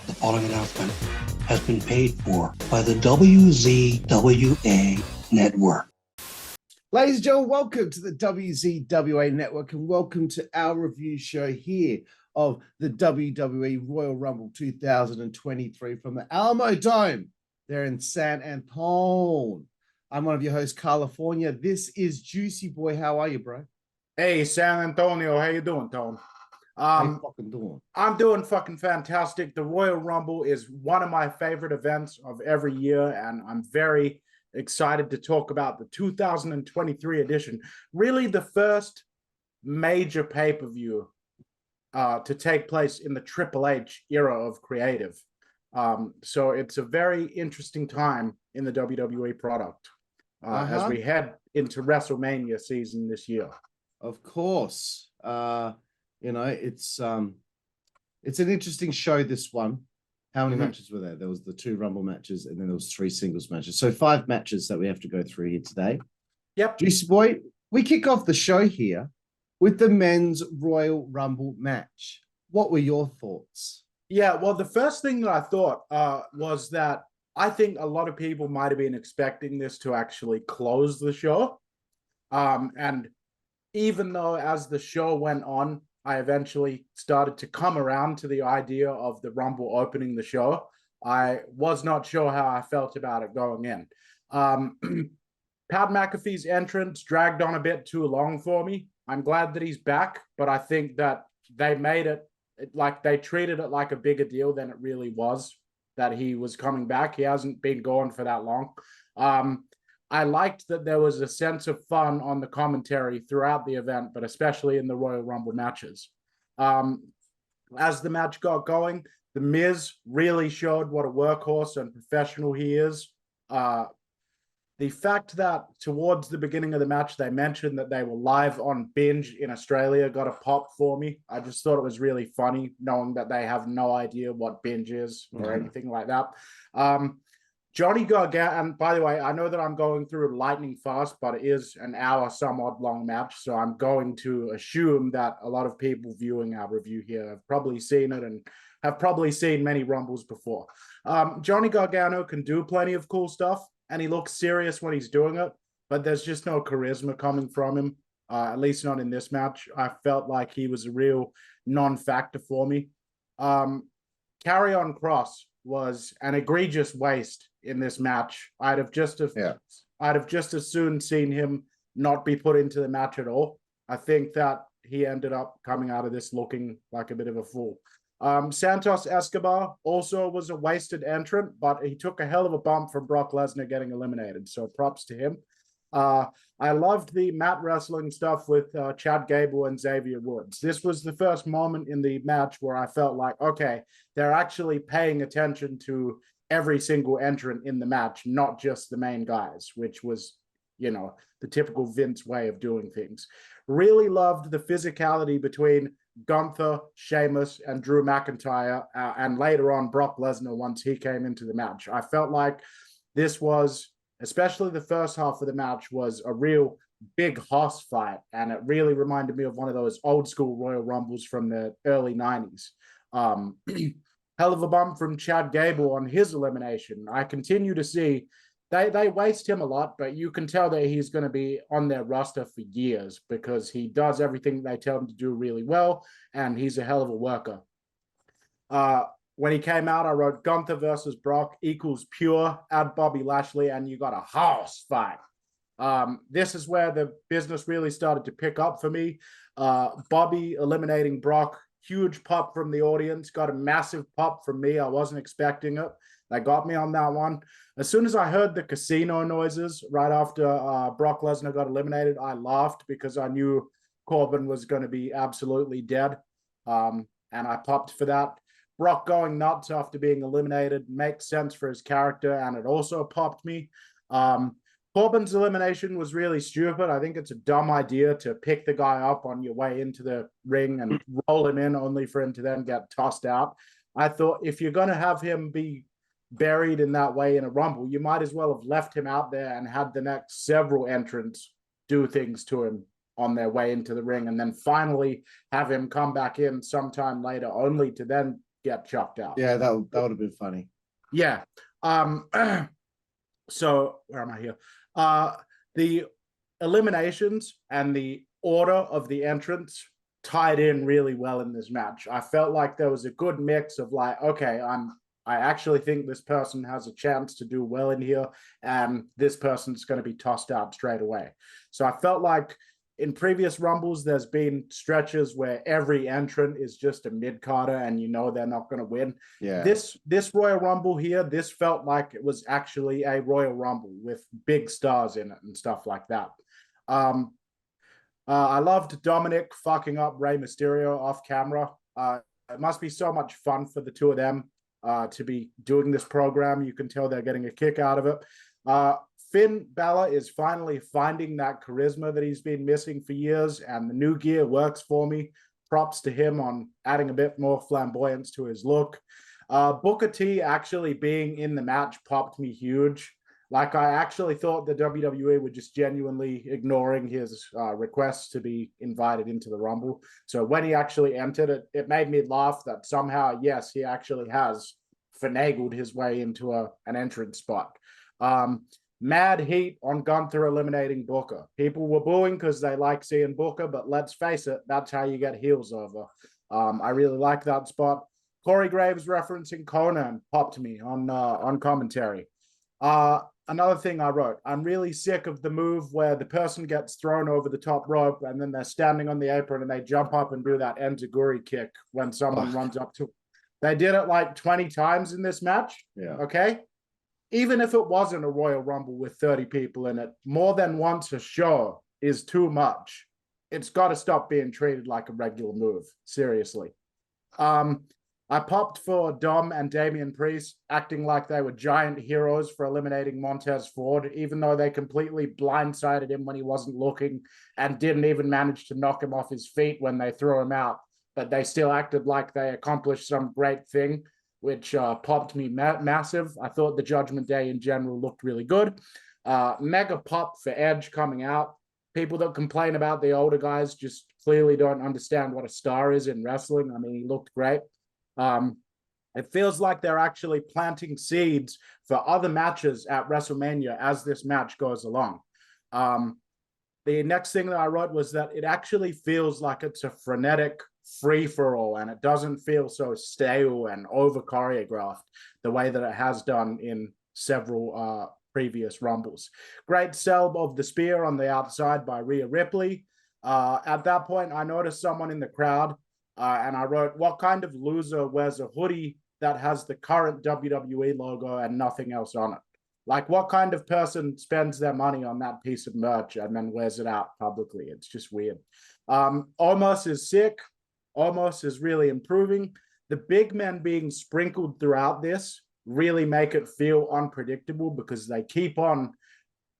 The following announcement has been paid for by the WZWA Network. Ladies and gentlemen, welcome to the WZWA Network and welcome to our review show here of the WWE Royal Rumble 2023 from the Alamodome there in San Antonio. I'm one of your hosts, Karlifornia. This is Jooseyboy. How are you, bro? Hey, San Antonio. How you doing, Tom? How you fucking doing? I'm doing fucking fantastic. The Royal Rumble is one of my favorite events of every year, and I'm very excited to talk about the 2023 edition. Really the first major pay-per-view to take place in the Triple H era of creative. So it's a very interesting time in the WWE product as we head into WrestleMania season this year. Of course. You know, it's an interesting show, this one. How many matches were there? There was the 2 Rumble matches, and then there was 3 singles matches. So 5 matches that we have to go through here today. Yep. Jooseyboy, we kick off the show here with the men's Royal Rumble match. What were your thoughts? Yeah, well, the first thing that I thought was that I think a lot of people might have been expecting this to actually close the show. And even though as the show went on, I eventually started to come around to the idea of the Rumble opening the show, I was not sure how I felt about it going in. Pat McAfee's entrance dragged on a bit too long for me. I'm glad that he's back, but I think that they made it like they treated it like a bigger deal than it really was that he was coming back. He hasn't been gone for that long. I liked that there was a sense of fun on the commentary throughout the event, but especially in the Royal Rumble matches. As the match got going, The Miz really showed what a workhorse and professional he is. The fact that towards the beginning of the match, they mentioned that they were live on Binge in Australia got a pop for me. I just thought it was really funny knowing that they have no idea what Binge is or anything like that. Johnny Gargano, and by the way, I know that I'm going through lightning fast, but it is an hour somewhat long match, so I'm going to assume that a lot of people viewing our review here have probably seen it and have probably seen many Rumbles before. Johnny Gargano can do plenty of cool stuff, and he looks serious when he's doing it, but there's just no charisma coming from him, at least not in this match. I felt like he was a real non-factor for me. Karrion Kross was an egregious waste in this match. I'd have just as soon seen him not be put into the match at all. I think that he ended up coming out of this looking like a bit of a fool. Santos Escobar also was a wasted entrant, but he took a hell of a bump from Brock Lesnar getting eliminated, so props to him. I loved the mat wrestling stuff with Chad Gable and Xavier Woods. This was the first moment in the match where I felt like, okay, they're actually paying attention to every single entrant in the match, not just the main guys, which was, you know, the typical Vince way of doing things. Really loved the physicality between Gunther, Sheamus, and Drew McIntyre, and later on Brock Lesnar once he came into the match. I felt like this was, especially the first half of the match, was a real big hoss fight, and it really reminded me of one of those old school Royal Rumbles from the early 90s. Hell of a bump from Chad Gable on his elimination. I continue to see they waste him a lot, but you can tell that he's going to be on their roster for years because he does everything they tell him to do really well, and he's a hell of a worker. When he came out, I wrote Gunther versus Brock equals pure, add Bobby Lashley, and you got a house fight. This is where the business really started to pick up for me. Bobby eliminating Brock, huge pop from the audience, got a massive pop from me. I wasn't expecting it. They got me on that one. As soon as I heard the casino noises right after Brock Lesnar got eliminated, I laughed because I knew Corbin was going to be absolutely dead. And I popped for that. Brock going nuts after being eliminated makes sense for his character, and it also popped me. Corbin's elimination was really stupid. I think it's a dumb idea to pick the guy up on your way into the ring and roll him in only for him to then get tossed out. I thought if you're going to have him be buried in that way in a Rumble, you might as well have left him out there and had the next several entrants do things to him on their way into the ring, and then finally have him come back in sometime later, only to then get chucked out. Yeah, that would have been funny. Yeah. So where am I here? The eliminations and the order of the entrance tied in really well in this match. I felt like there was a good mix of like, okay, I actually think this person has a chance to do well in here, and this person's going to be tossed out straight away. So I felt like in previous Rumbles, there's been stretches where every entrant is just a mid-carder and you know they're not going to win. Yeah. This Royal Rumble here, this felt like it was actually a Royal Rumble with big stars in it and stuff like that. I loved Dominic fucking up Rey Mysterio off camera. It must be so much fun for the two of them to be doing this program. You can tell they're getting a kick out of it. Finn Balor is finally finding that charisma that he's been missing for years, and the new gear works for me. Props to him on adding a bit more flamboyance to his look. Booker T actually being in the match popped me huge. Like, I actually thought the WWE were just genuinely ignoring his requests to be invited into the Rumble. So when he actually entered it, it made me laugh that somehow, yes, he actually has finagled his way into an entrance spot. Mad heat on Gunther eliminating Booker. People were booing because they like seeing Booker, but let's face it, that's how you get heels over. I really like that spot. Corey Graves referencing Conan popped me on commentary. Another thing I wrote, I'm really sick of the move where the person gets thrown over the top rope and then they're standing on the apron and they jump up and do that enziguri kick when someone runs up to. They did it like 20 times in this match. Yeah. Okay. Even if it wasn't a Royal Rumble with 30 people in it, more than once a show is too much. It's got to stop being treated like a regular move. Seriously. I popped for Dom and Damian Priest acting like they were giant heroes for eliminating Montez Ford, even though they completely blindsided him when he wasn't looking and didn't even manage to knock him off his feet when they threw him out. But they still acted like they accomplished some great thing, which popped me massive. I thought the Judgment Day in general looked really good. Mega pop for Edge coming out. People that complain about the older guys just clearly don't understand what a star is in wrestling. I mean, he looked great. It feels like they're actually planting seeds for other matches at WrestleMania as this match goes along. The next thing that I wrote was that it actually feels like it's a frenetic free-for-all, and it doesn't feel so stale and over-choreographed the way that it has done in several previous Rumbles. Great sell of the spear on the outside by Rhea Ripley. At that point, I noticed someone in the crowd, and I wrote, what kind of loser wears a hoodie that has the current WWE logo and nothing else on it? Like, what kind of person spends their money on that piece of merch and then wears it out publicly? It's just weird. Omos is sick. Omos is really improving. The big men being sprinkled throughout this really make it feel unpredictable because they keep on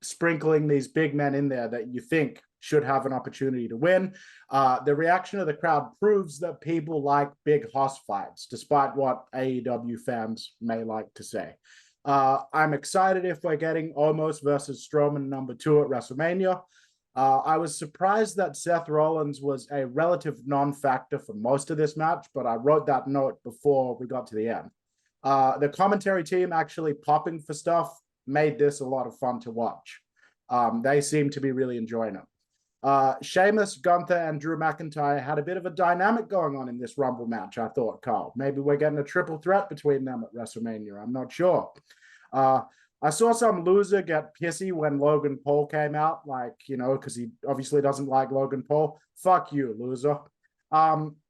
sprinkling these big men in there that you think should have an opportunity to win. The reaction of the crowd proves that people like big hoss fights, despite what AEW fans may like to say. I'm excited if we're getting Omos versus Strowman number 2 at WrestleMania. I was surprised that Seth Rollins was a relative non-factor for most of this match, but I wrote that note before we got to the end. The commentary team actually popping for stuff made this a lot of fun to watch. They seem to be really enjoying it. Sheamus, Gunther, and Drew McIntyre had a bit of a dynamic going on in this Rumble match, I thought, Carl. Maybe we're getting a triple threat between them at WrestleMania. I'm not sure. I saw some loser get pissy when Logan Paul came out, like, you know, because he obviously doesn't like Logan Paul. Fuck you, loser.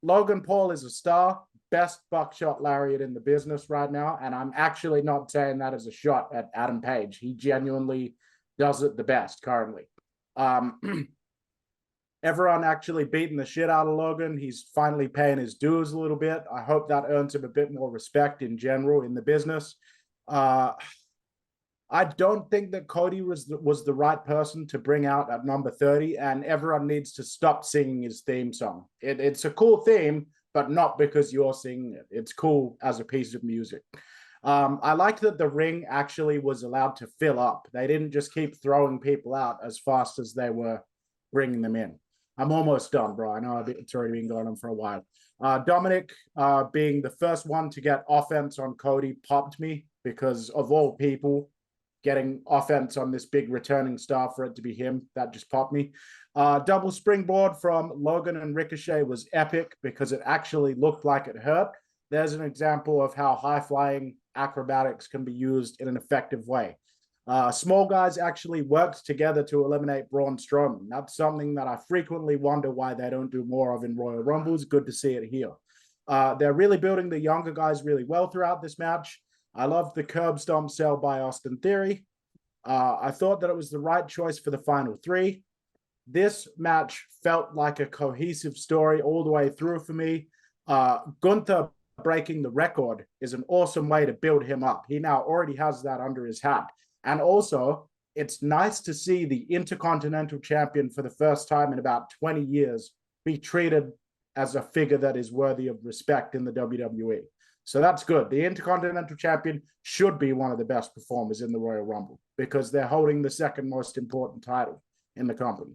Logan Paul is a star, best buckshot lariat in the business right now, and I'm actually not saying that as a shot at Adam Page. He genuinely does it the best currently. Everyone actually beating the shit out of Logan. He's finally paying his dues a little bit. I hope that earns him a bit more respect in general in the business. I don't think that Cody was the right person to bring out at number 30, and everyone needs to stop singing his theme song. It's a cool theme, but not because you're singing it. It's cool as a piece of music. I like that the ring actually was allowed to fill up. They didn't just keep throwing people out as fast as they were bringing them in. I'm almost done, bro. I know it's already been going on for a while. Dominic being the first one to get offense on Cody popped me because of all people getting offense on this big returning star, for it to be him, that just popped me. Double springboard from Logan and Ricochet was epic because it actually looked like it hurt. There's an example of how high-flying acrobatics can be used in an effective way. Small guys actually worked together to eliminate Braun Strowman. That's something that I frequently wonder why they don't do more of in Royal Rumbles. Good to see it here. They're really building the younger guys really well throughout this match. I loved the curb stomp sell by Austin Theory. I thought that it was the right choice for the final three. This match felt like a cohesive story all the way through for me. Gunther breaking the record is an awesome way to build him up. He now already has that under his hat. And also, it's nice to see the Intercontinental Champion for the first time in about 20 years be treated as a figure that is worthy of respect in the WWE. So that's good. The Intercontinental Champion should be one of the best performers in the Royal Rumble because they're holding the second most important title in the company.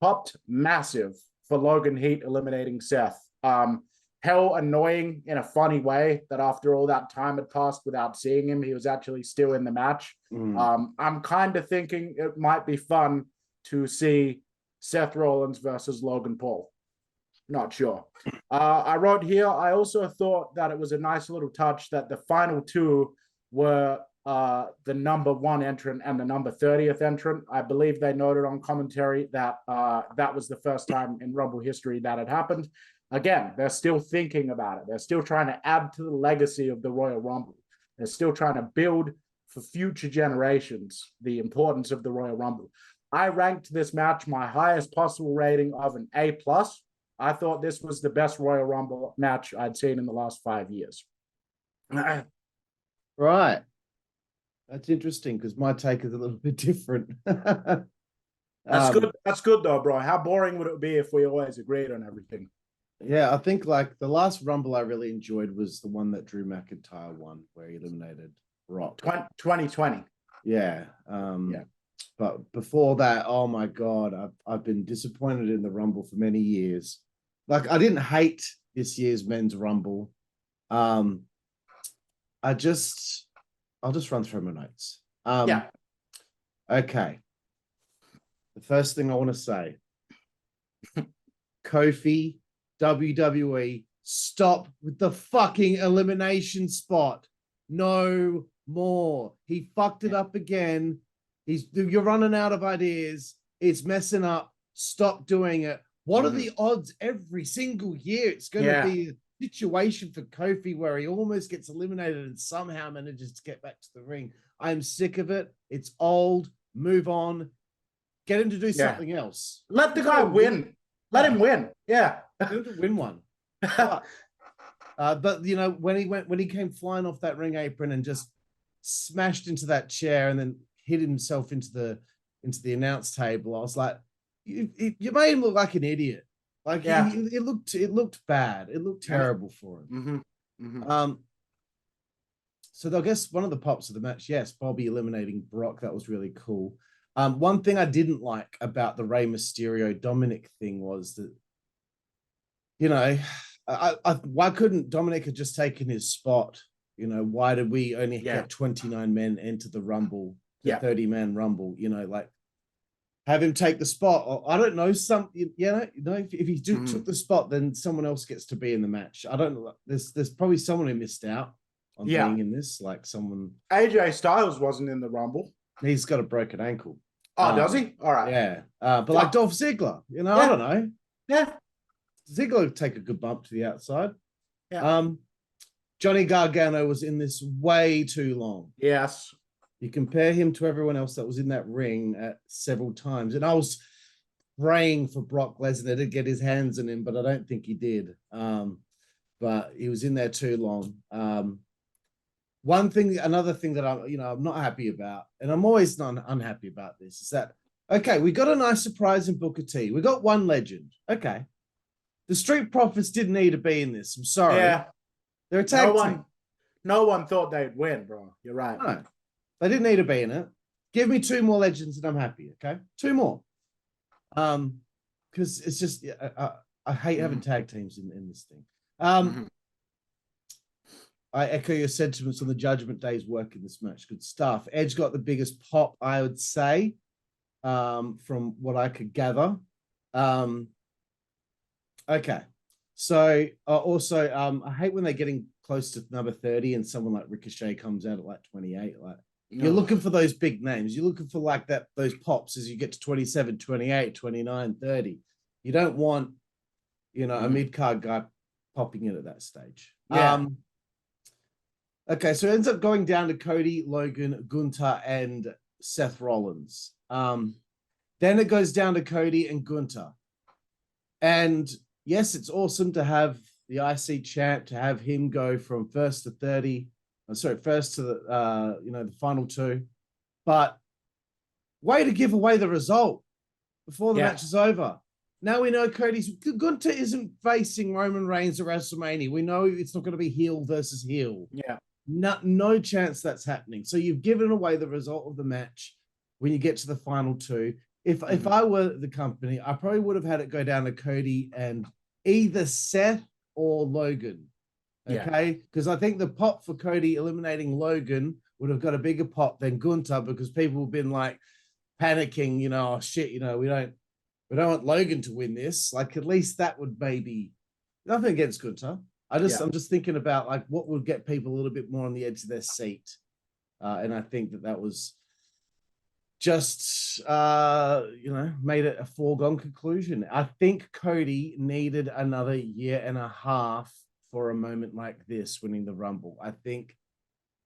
Popped massive for Logan Heat eliminating Seth. Hell annoying in a funny way that after all that time had passed without seeing him, he was actually still in the match. I'm kind of thinking it might be fun to see Seth Rollins versus Logan Paul. Not sure. I wrote here, I also thought that it was a nice little touch that the final two were the number 1 entrant and the number 30th entrant. I believe they noted on commentary that that was the first time in Rumble history that had happened. Again, they're still thinking about it. They're still trying to add to the legacy of the Royal Rumble. They're still trying to build for future generations the importance of the Royal Rumble. I ranked this match my highest possible rating of an A+. I thought this was the best Royal Rumble match I'd seen in the last 5 years. Right. That's interesting because my take is a little bit different. That's good. That's good though, bro. How boring would it be if we always agreed on everything? Yeah, I think like the last Rumble I really enjoyed was the one that Drew McIntyre won, where he eliminated Rock. 2020. Yeah. Yeah. But before that, oh my God, I've been disappointed in the Rumble for many years. Like I didn't hate this year's men's Rumble. I'll just run through my notes. Yeah. Okay. The first thing I want to say, Kofi, WWE, stop with the fucking elimination spot. No more. He fucked it up again. You're running out of ideas. It's messing up. Stop doing it. What are the odds every single year? It's going to be a situation for Kofi where he almost gets eliminated and somehow manages to get back to the ring. I'm sick of it. It's old. Move on. Get him to do something else. Let the guy win. Let him win. Yeah. Let him to win one. But you know, when he came flying off that ring apron and just smashed into that chair and then hit himself into the announce table, I was like, you made him look like an idiot. Like it looked bad. It looked terrible for him. So I guess one of the pops of the match, yes, Bobby eliminating Brock. That was really cool. One thing I didn't like about the Rey Mysterio Dominic thing was that, you know, why couldn't Dominic have just taken his spot? You know, why did we only get 29 men enter the Rumble, the 30-man Rumble? You know, like have him take the spot. Or, I don't know, if he took the spot, then someone else gets to be in the match. I don't know. There's probably someone who missed out on being in this, like someone. AJ Styles wasn't in the Rumble. He's got a broken ankle. Oh, does he? All right. Yeah. But like Dolph Ziggler, you know, I don't know. Yeah. Ziggler would take a good bump to the outside. Yeah. Johnny Gargano was in this way too long. Yes. You compare him to everyone else that was in that ring at several times. And I was praying for Brock Lesnar to get his hands on him, but I don't think he did. But he was in there too long. Another thing that I'm not happy about, and I'm always not unhappy about this, is that, okay, we got a nice surprise in Booker T. We got one legend. Okay. The Street Profits didn't need to be in this. I'm sorry. Yeah. They're a tag team. No one thought they'd win, bro. You're right. No. They didn't need to be in it. Give me 2 more legends and I'm happy, okay? 2 more. Because it's just, I hate having tag teams in this thing. I echo your sentiments on the Judgment Day's work in this match. Good stuff. Edge got the biggest pop, I would say, from what I could gather. Okay. So also, I hate when they're getting close to number 30 and someone like Ricochet comes out at like 28. Like, you're looking for those big names. You're looking for like those pops as you get to 27, 28, 29, 30. You don't want, a mid-card guy popping in at that stage. Yeah. Okay, so it ends up going down to Cody, Logan, Gunther, and Seth Rollins. Then it goes down to Cody and Gunther. And yes, it's awesome to have the IC champ, to have him go from first to 30. First to the final two. But way to give away the result before the match is over. Now we know Gunther isn't facing Roman Reigns at WrestleMania. We know it's not going to be heel versus heel. Yeah. No chance that's happening. So you've given away the result of the match when you get to the final two. If I were the company, I probably would have had it go down to Cody and either Seth or Logan. Okay? Because I think the pop for Cody eliminating Logan would have got a bigger pop than Gunther, because people have been like panicking, oh shit, we don't want Logan to win this. Like, at least that would maybe, nothing against Gunther. I'm just thinking about like what would get people a little bit more on the edge of their seat. And I think that was just, made it a foregone conclusion. I think Cody needed another year and a half for a moment like this, winning the Rumble. I think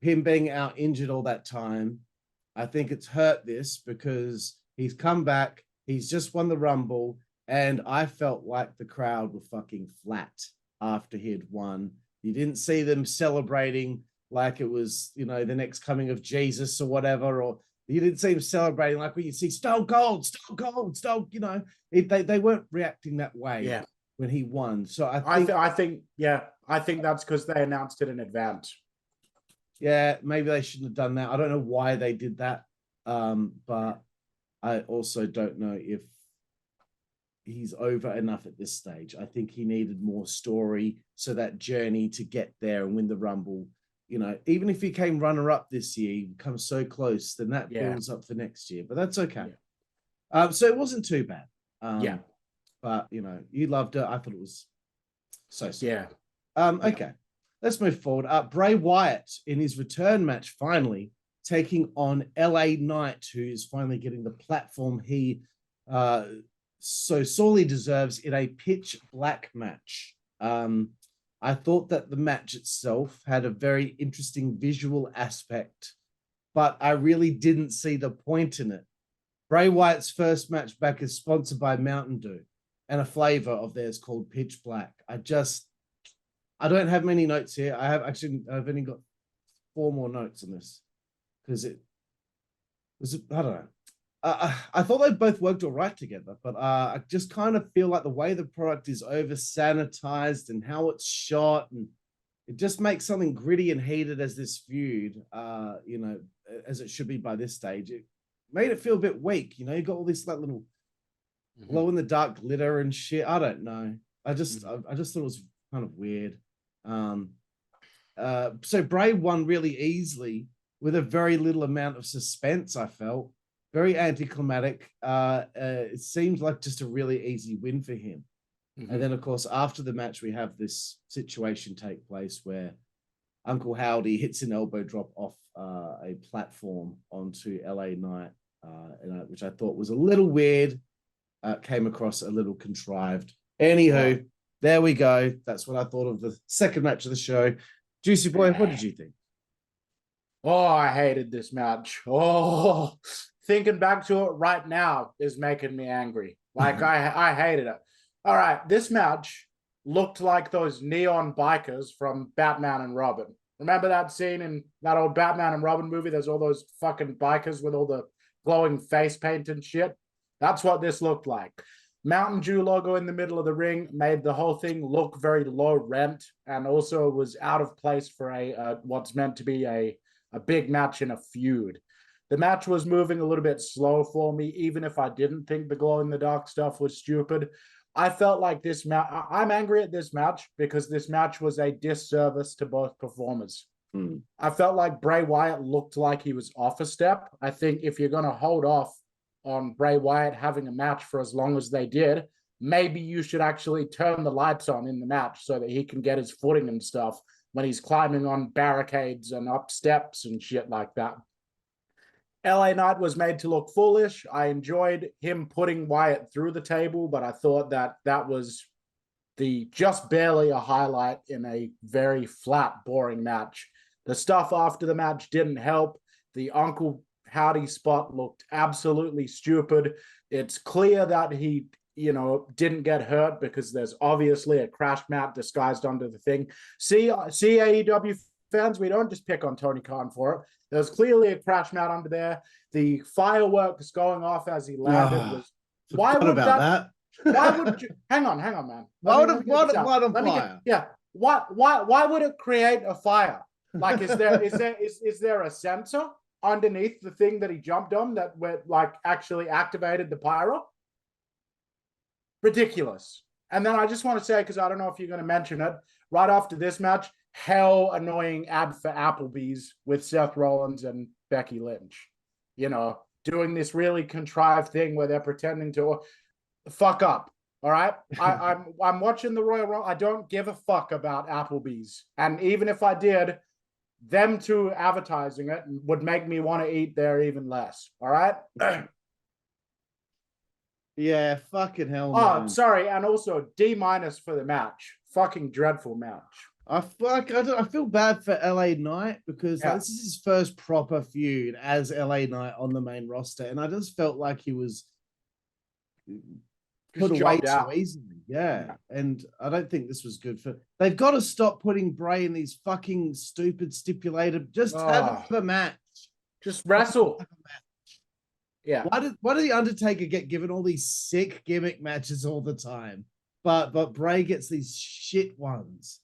him being out injured all that time, I think it's hurt this, because he's come back, he's just won the Rumble, and I felt like the crowd were fucking flat after he had won. You didn't see them celebrating like it was, the next coming of Jesus or whatever, or you didn't see them celebrating like when you see Stone Cold, they weren't reacting that way when he won. So I think that's because they announced it in advance. Yeah, maybe they shouldn't have done that. I don't know why they did that, but I also don't know if he's over enough at this stage. I think he needed more story, so that journey to get there and win the Rumble, even if he came runner-up this year, he comes so close, then that builds up for next year. But that's okay. So it wasn't too bad. But, you loved it. I thought it was so sad. Yeah. Okay, let's move forward. Bray Wyatt in his return match, finally taking on LA Knight, who is finally getting the platform he so sorely deserves in a pitch black match. I thought that the match itself had a very interesting visual aspect, but I really didn't see the point in it. Bray Wyatt's first match back is sponsored by Mountain Dew and a flavor of theirs called Pitch Black. I don't have many notes here. I've only got 4 more notes on this, because I don't know. I thought they both worked all right together, but I just kind of feel like the way the product is over sanitized and how it's shot, and it just makes something gritty and heated as this feud, as it should be by this stage. It made it feel a bit weak. You got all this like little glow in the dark glitter and shit. I don't know. I just thought it was kind of weird. So Bray won really easily with a very little amount of suspense. I felt very anticlimactic. It seemed like just a really easy win for him. And then, of course, after the match, we have this situation take place where Uncle Howdy hits an elbow drop off a platform onto LA Knight, which I thought was a little weird. Came across a little contrived. Anywho, there we go. That's what I thought of the second match of the show. Juicy Boy, what did you think? Oh, I hated this match. Oh, thinking back to it right now is making me angry. Like, I hated it. All right, this match looked like those neon bikers from Batman and Robin. Remember that scene in that old Batman and Robin movie? There's all those fucking bikers with all the glowing face paint and shit. That's what this looked like. Mountain Dew logo in the middle of the ring made the whole thing look very low rent, and also was out of place for what's meant to be a big match in a feud. The match was moving a little bit slow for me, even if I didn't think the glow in the dark stuff was stupid. I felt like this match, I'm angry at this match because this match was a disservice to both performers. I felt like Bray Wyatt looked like he was off a step. I think if you're going to hold off on Bray Wyatt having a match for as long as they did, maybe you should actually turn the lights on in the match so that he can get his footing and stuff when he's climbing on barricades and up steps and shit like that. LA Knight was made to look foolish. I enjoyed him putting Wyatt through the table, but I thought that was just barely a highlight in a very flat, boring match. The stuff after the match didn't help. The Uncle Howdy spot looked absolutely stupid. It's clear that he, didn't get hurt because there's obviously a crash mat disguised under the thing. See AEW fans, we don't just pick on Tony Khan for it. There's clearly a crash mat under there. The fireworks going off as he landed was. Why would that? Why would you? Hang on, man. Why would it light on fire? Why would it create a fire? Like, is there a sensor underneath the thing that he jumped on that actually activated the pyro? Ridiculous. And then I just want to say, because I don't know if you're going to mention it, right after this match, hell annoying ad for Applebee's with Seth Rollins and Becky Lynch. Doing this really contrived thing where they're pretending to fuck up. All right. I'm watching the Royal Rumble. I don't give a fuck about Applebee's. And even if I did, them two advertising it would make me want to eat there even less. All right. Yeah, fucking hell. Oh, man. Sorry. And also D- for the match. Fucking dreadful match. I feel bad for LA Knight because this is his first proper feud as LA Knight on the main roster. And I just felt like he was put away too easily. Yeah. And I don't think this was good for. They've got to stop putting Bray in these fucking stupid stipulated. Just have a match. Just wrestle. Yeah. Why did the Undertaker get given all these sick gimmick matches all the time? But Bray gets these shit ones.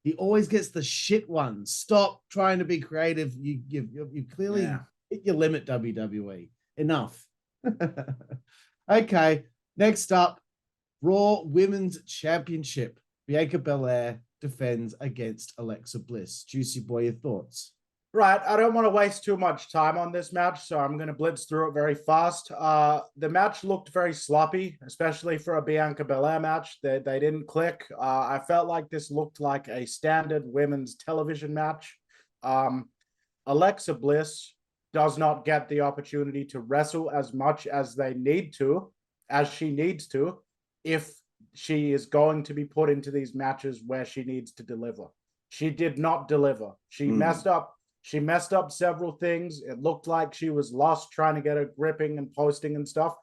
He always gets the shit ones. Stop trying to be creative. You clearly hit your limit, WWE. Enough. Okay. Next up, Raw Women's Championship. Bianca Belair defends against Alexa Bliss. Juicy Boy, your thoughts? Right. I don't want to waste too much time on this match, so I'm going to blitz through it very fast. The match looked very sloppy, especially for a Bianca Belair match. They didn't click. I felt like this looked like a standard women's television match. Alexa Bliss does not get the opportunity to wrestle as much as she needs to, if she is going to be put into these matches where she needs to deliver. She did not deliver. She messed up. She messed up several things. It looked like she was lost trying to get her gripping and posting and stuff.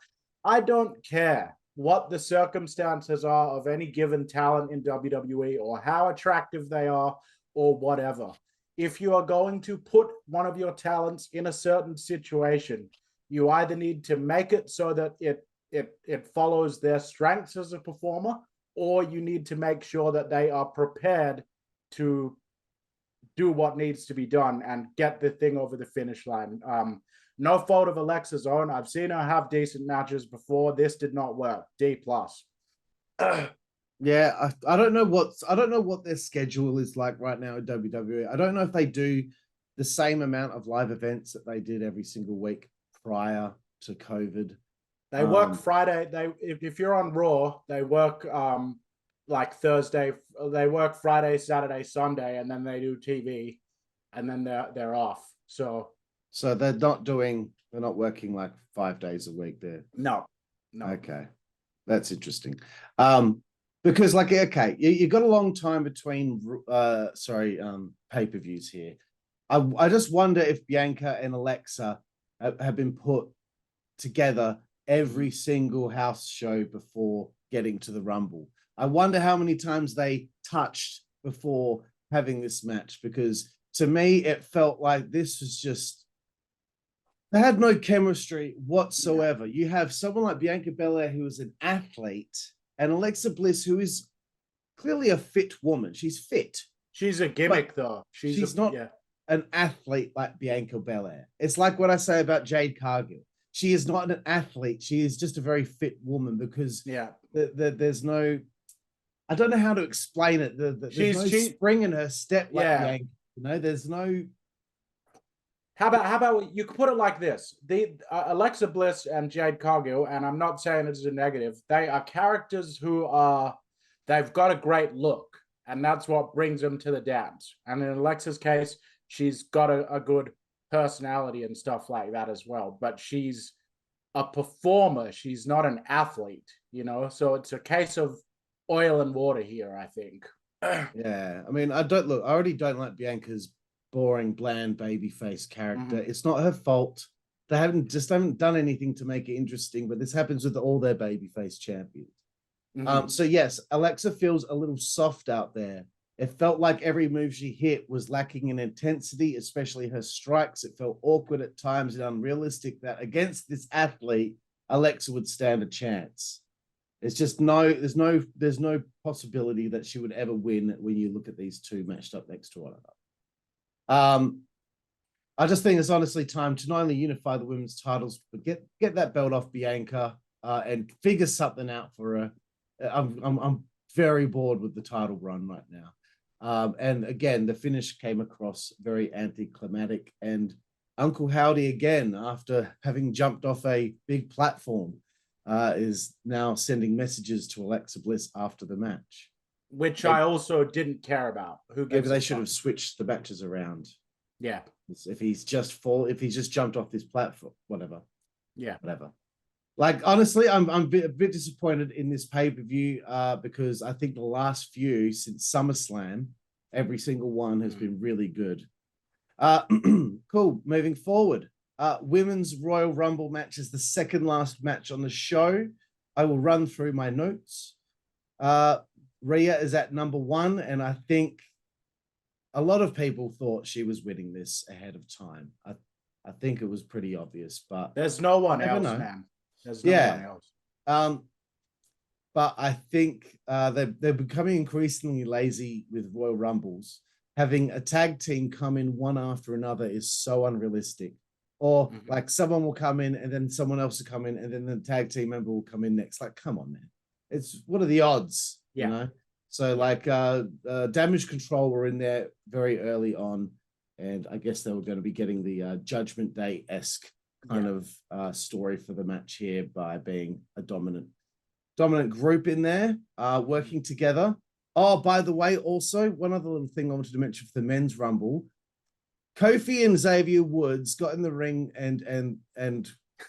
I don't care what the circumstances are of any given talent in WWE or how attractive they are or whatever. If you are going to put one of your talents in a certain situation, you either need to make it so that it follows their strengths as a performer, or you need to make sure that they are prepared to do what needs to be done and get the thing over the finish line. No fault of Alexa's own. I've seen her have decent matches before. This did not work. D+. Yeah, I don't know what their schedule is like right now at WWE. I don't know if they do the same amount of live events that they did every single week prior to COVID. They work Friday. If you're on Raw, they work like Thursday. They work Friday, Saturday, Sunday, and then they do TV, and then they're off. So they're not working like 5 days a week there. No. Okay, that's interesting. Because you got a long time between pay-per-views here. I just wonder if Bianca and Alexa have been put together every single house show before getting to the Rumble. I wonder how many times they touched before having this match, because to me, it felt like this was just, they had no chemistry whatsoever. You have someone like Bianca Belair, who is an athlete, and Alexa Bliss, who is clearly a fit woman. She's fit. She's a gimmick, though. She's not an athlete like Bianca Belair. It's like what I say about Jade Cargill. She is not an athlete. She is just a very fit woman, because there's no, I don't know how to explain it. There's no spring in her step like Bianca. You know, there's no. How about you could put it like this: the Alexa Bliss and Jade Cargill, and I'm not saying it's a negative. They are characters they've got a great look, and that's what brings them to the dance. And in Alexa's case, she's got a good personality and stuff like that as well. But she's a performer. She's not an athlete, you know. So it's a case of oil and water here, I think. Yeah, I mean, I already don't like Bianca's boring, bland babyface character. It's not her fault. They haven't done anything to make it interesting, but this happens with all their babyface champions. So yes, Alexa feels a little soft out there. It felt like every move she hit was lacking in intensity, especially her strikes. It felt awkward at times and unrealistic that against this athlete, Alexa would stand a chance. It's just there's no possibility that she would ever win when you look at these two matched up next to one another. I just think it's honestly time to not only unify the women's titles, but get that belt off Bianca and figure something out for her. I'm very bored with the title run right now. And again, the finish came across very anticlimactic, and Uncle Howdy again, after having jumped off a big platform, is now sending messages to Alexa Bliss after the match. Which I also didn't care about. Maybe they should have switched the matches around. Yeah. If he's just jumped off this platform, whatever. Yeah. Whatever. Like, honestly, I'm a bit disappointed in this pay-per-view because I think the last few since SummerSlam, every single one has been really good. Cool. Moving forward. Women's Royal Rumble match is the second last match on the show. I will run through my notes. Rhea is at number 1, and I think a lot of people thought she was winning this ahead of time. I think it was pretty obvious, but there's no one else, man. There's no one else. But I think they're becoming increasingly lazy with Royal Rumbles. Having a tag team come in one after another is so unrealistic. Or like someone will come in and then someone else will come in and then the tag team member will come in next. Like, come on, man. What are the odds? Yeah. You know? So like Damage Control were in there very early on. And I guess they were going to be getting the Judgment Day-esque kind of story for the match here by being a dominant group in there, working together. Oh, by the way, also, one other little thing I wanted to mention for the men's Rumble. Kofi and Xavier Woods got in the ring and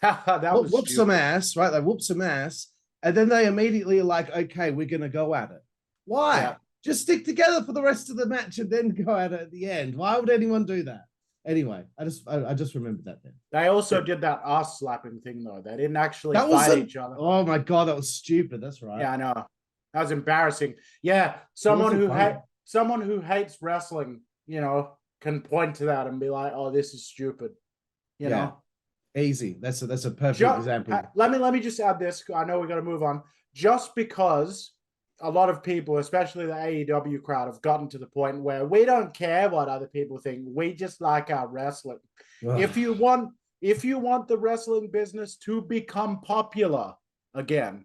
whooped some ass, right? They whooped some ass. And then they immediately are like, okay, we're going to go at it. Why? Yeah. Just stick together for the rest of the match and then go at it at the end. Why would anyone do that? Anyway, I just remembered that then. They also did that ass slapping thing though. They didn't actually fight each other. Oh my God, that was stupid. That's right. Yeah, I know. That was embarrassing. Yeah, someone who hates wrestling, you know, can point to that and be like, "Oh, this is stupid." You know, easy. That's a perfect example. Let me just add this. I know we got to move on. Just because a lot of people, especially the AEW crowd, have gotten to the point where we don't care what other people think. We just like our wrestling. If you want the wrestling business to become popular again,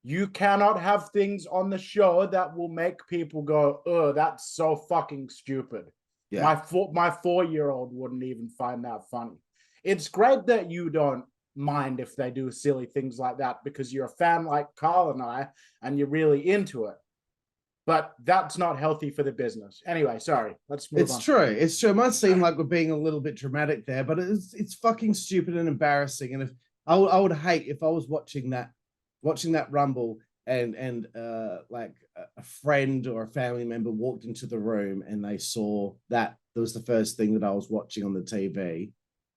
you cannot have things on the show that will make people go, "Oh, that's so fucking stupid." Yeah. My 4-year-old wouldn't even find that funny. It's great that you don't mind if they do silly things like that because you're a fan like Carl and I, and you're really into it. But that's not healthy for the business. Anyway, sorry. Let's move on. It's true. It might seem like we're being a little bit dramatic there, but it's fucking stupid and embarrassing. And if I would hate if I was watching that Rumble and like a friend or a family member walked into the room and they saw that was the first thing that I was watching on the TV.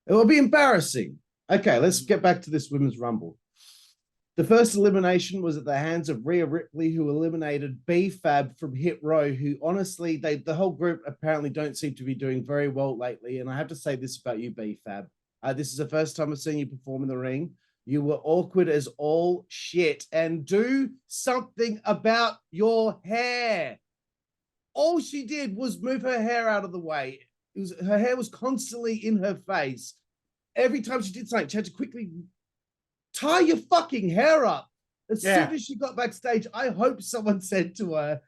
It would be embarrassing. Okay, let's get back to this Women's Rumble. The first elimination was at the hands of Rhea Ripley, who eliminated B-Fab from Hit Row, who honestly, the whole group apparently don't seem to be doing very well lately. And I have to say this about you, B-Fab. This is the first time I've seen you perform in the ring. You were awkward as all shit, and do something about your hair. All she did was move her hair out of the way. Her hair was constantly in her face. Every time she did something, she had to quickly tie your fucking hair up. As soon as she got backstage, I hope someone said to her,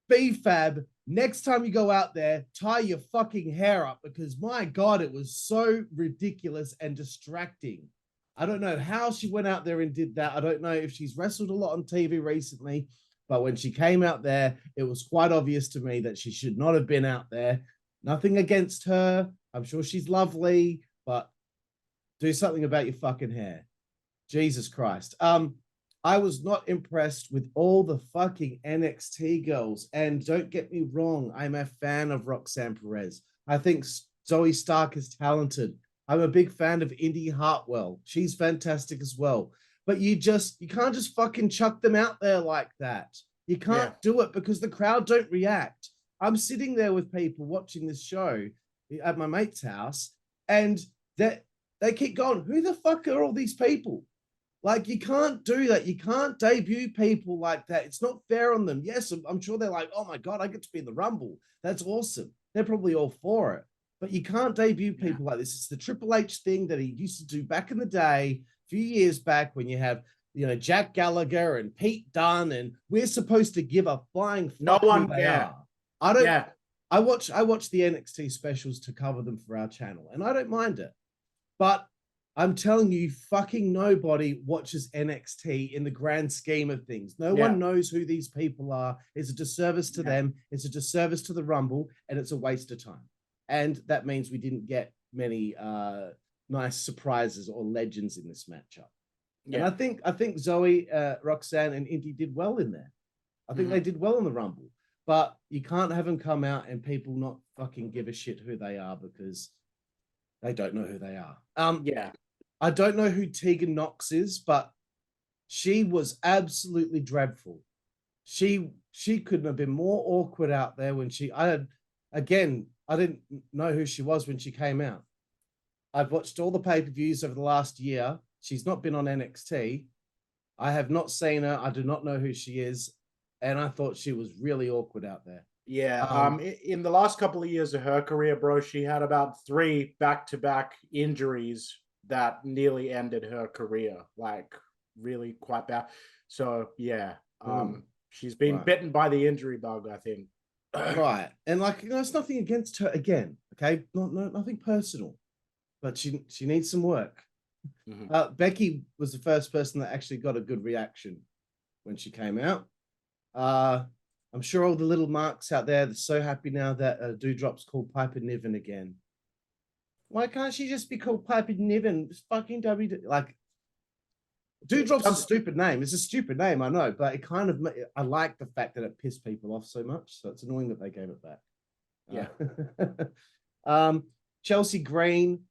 B-Fab, next time you go out there, tie your fucking hair up, because my God, it was so ridiculous and distracting. I don't know how she went out there and did that. I don't know if she's wrestled a lot on TV recently, but when she came out there, it was quite obvious to me that she should not have been out there. Nothing against her. I'm sure she's lovely, but do something about your fucking hair. Jesus Christ. I was not impressed with all the fucking NXT girls. And don't get me wrong, I'm a fan of Roxanne Perez. I think Zoe Stark is talented. I'm a big fan of Indy Hartwell. She's fantastic as well. But you can't just fucking chuck them out there like that. You can't do it because the crowd don't react. I'm sitting there with people watching this show at my mate's house, and they keep going, who the fuck are all these people? Like, you can't do that. You can't debut people like that. It's not fair on them. Yes, I'm sure they're like, oh my God, I get to be in the Rumble. That's awesome. They're probably all for it. But you can't debut people like this. It's the Triple H thing that he used to do back in the day, a few years back, when you have, Jack Gallagher and Pete Dunne, and we're supposed to give a flying fuck who they are. I don't. I watch the NXT specials to cover them for our channel, and I don't mind it. But I'm telling you, fucking nobody watches NXT in the grand scheme of things. No one knows who these people are. It's a disservice to them. It's a disservice to the Rumble, and it's a waste of time. And that means we didn't get many nice surprises or legends in this matchup. And I think Zoe, Roxanne, and Indy did well in there. I think they did well in the Rumble. But you can't have them come out and people not fucking give a shit who they are because they don't know who they are. I don't know who Tegan Knox is, but she was absolutely dreadful. She couldn't have been more awkward out there when I didn't know who she was when she came out. I've watched all the pay-per-views over the last year. She's not been on NXT. I have not seen her. I do not know who she is. And I thought she was really awkward out there. In the last couple of years of her career, bro, she had about 3 back-to-back injuries that nearly ended her career, like really quite bad. So she's been bitten by the injury bug, I think. Right. And it's nothing against her again. Okay. Nothing personal, but she needs some work. Becky was the first person that actually got a good reaction when she came out. I'm sure all the little marks out there are so happy now that Doudrop's called Piper Niven again. Why can't she just be called Piper Niven? It's fucking Doudrop's a stupid name. It's a stupid name, I know, but I like the fact that it pissed people off so much. So it's annoying that they gave it back. Chelsea Green,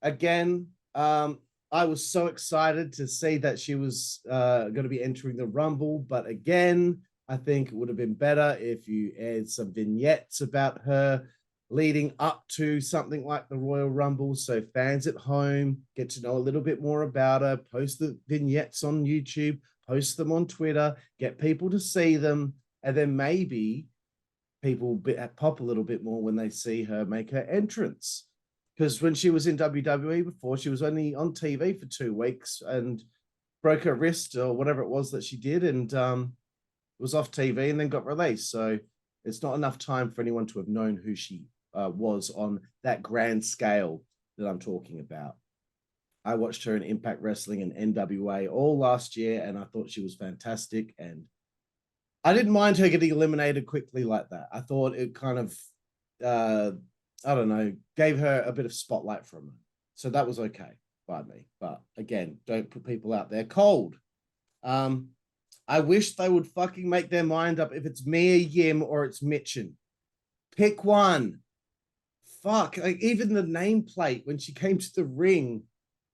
again, I was so excited to see that she was going to be entering the Rumble, but again, I think it would have been better if you add some vignettes about her leading up to something like the Royal Rumble, so fans at home get to know a little bit more about her. Post the vignettes on YouTube, post them on Twitter, get people to see them, and then maybe people pop a little bit more when they see her make her entrance. Because when she was in WWE before, she was only on TV for 2 weeks and broke her wrist or whatever it was that she did, and was off TV and then got released. So it's not enough time for anyone to have known who she was on that grand scale that I'm talking about. I watched her in Impact Wrestling and NWA all last year, and I thought she was fantastic. And I didn't mind her getting eliminated quickly like that. I thought it kind of, I don't know, gave her a bit of spotlight from her. So that was okay by me. But again, don't put people out there cold. I wish they would fucking make their mind up if it's Mia Yim or it's Mitchin. Pick one. Fuck. Like, even the nameplate when she came to the ring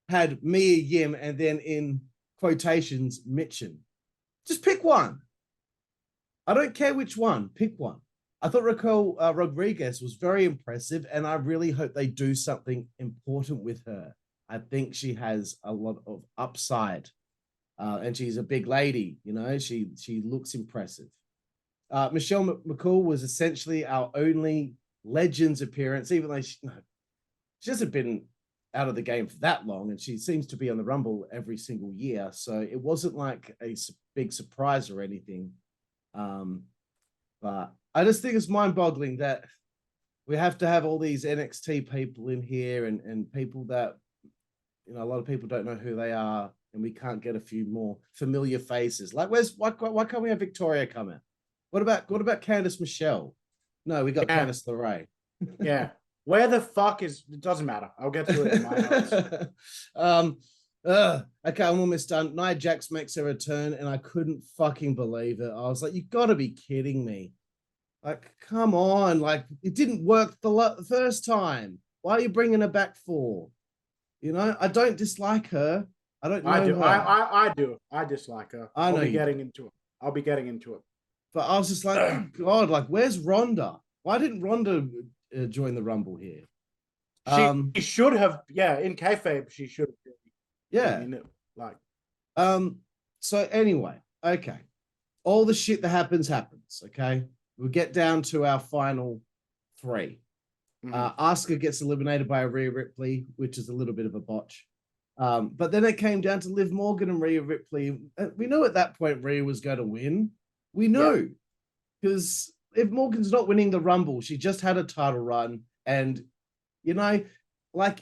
had Mia Yim and then in quotations, Mitchin. Just pick one. I don't care which one. Pick one. I thought Raquel Rodriguez was very impressive, and I really hope they do something important with her. I think she has a lot of upside. And she's a big lady, she looks impressive. Michelle McCool was essentially our only Legends appearance, even though she hasn't been out of the game for that long, and she seems to be on the Rumble every single year. So it wasn't like a big surprise or anything. But I just think it's mind-boggling that we have to have all these NXT people in here and people that, you know, a lot of people don't know who they are, and we can't get a few more familiar faces. Like, why can't we have Victoria come out? What about Candice Michelle? No, we got Candice LeRae. Yeah. Where the fuck is it? Doesn't matter. I'll get to it in my notes. Okay, I'm almost done. Nia Jax makes a return, and I couldn't fucking believe it. I was like, you gotta be kidding me. Like, come on. Like, it didn't work the first time. Why are you bringing her back for? You know, I don't dislike her. I don't know her. I do. I dislike her. I'll be getting into it. But I was just like, God, like, where's Ronda? Why didn't Ronda join the Rumble here? She should have, in kayfabe, she should have. Yeah. Like. So anyway, okay. All the shit that happens, okay? We'll get down to our final three. Asuka gets eliminated by Rhea Ripley, which is a little bit of a botch. But then it came down to Liv Morgan and Rhea Ripley. We knew at that point Rhea was going to win. We knew. Because if Morgan's not winning the Rumble, she just had a title run. And, you know, like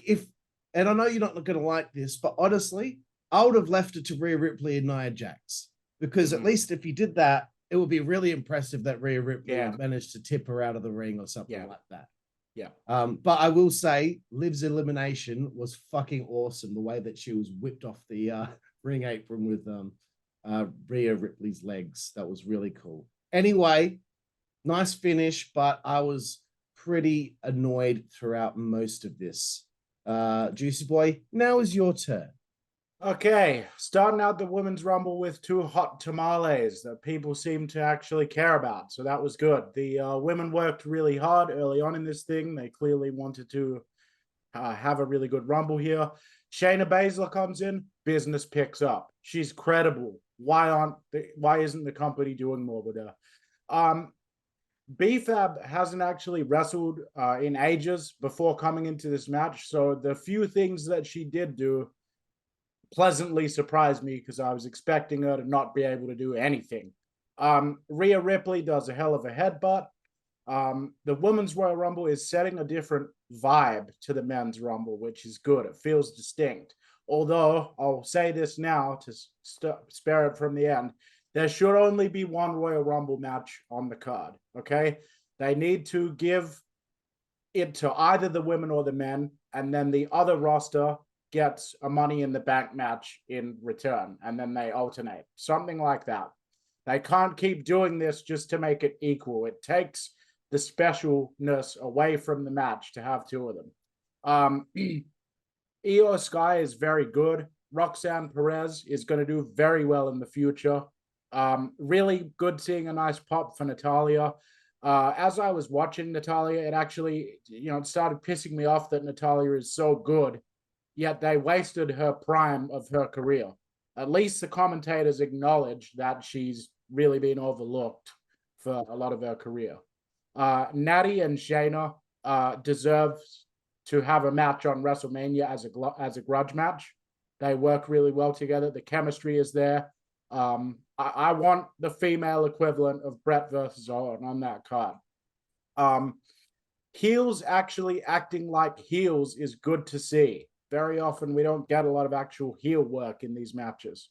and I know you're not going to like this, but honestly, I would have left it to Rhea Ripley and Nia Jax. Because at least if you did that, it would be really impressive that Rhea Ripley managed to tip her out of the ring or something like that. Yeah. But I will say Liv's elimination was fucking awesome. The way that she was whipped off the ring apron with Rhea Ripley's legs. That was really cool. Anyway, nice finish, but I was pretty annoyed throughout most of this. Juicy Boy, now is your turn. Okay, starting out the Women's Rumble with two hot tamales that people seem to actually care about. So that was good. The women worked really hard early on in this thing. They clearly wanted to have a really good Rumble here. Shayna Baszler comes in, business picks up. She's credible. Why isn't the company doing more with her? B-Fab hasn't actually wrestled in ages before coming into this match. So the few things that she did do pleasantly surprised me because I was expecting her to not be able to do anything. Rhea Ripley does a hell of a headbutt. The Women's Royal Rumble is setting a different vibe to the Men's Rumble, which is good. It feels distinct. Although, I'll say this now to spare it from the end, there should only be one Royal Rumble match on the card, okay? They need to give it to either the women or the men, and then the other roster gets a Money in the Bank match in return, and then they alternate. Something like that. They can't keep doing this just to make it equal. It takes the specialness away from the match to have two of them. Io Sky is very good. Roxanne Perez is going to do very well in the future. Really good seeing a nice pop for Natalya. As I was watching Natalya, it actually, it started pissing me off that Natalya is so good, yet they wasted her prime of her career. At least the commentators acknowledge that she's really been overlooked for a lot of her career. Natty and Shayna deserve to have a match on WrestleMania as a grudge match. They work really well together. The chemistry is there. I want the female equivalent of Brett versus Owen on that card. Heels actually acting like heels is good to see. Very often we don't get a lot of actual heel work in these matches.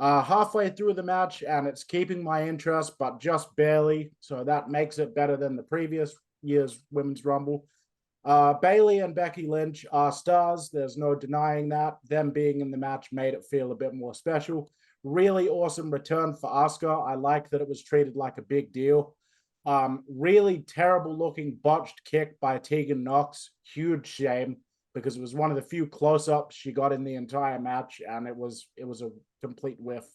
Halfway through the match, and it's keeping my interest, but just barely. So that makes it better than the previous year's Women's Rumble. Bayley and Becky Lynch are stars. There's no denying that. Them being in the match made it feel a bit more special. Really awesome return for Asuka. I like that it was treated like a big deal. Really terrible looking botched kick by Tegan Nox. Huge shame, because it was one of the few close-ups she got in the entire match, and it was a complete whiff.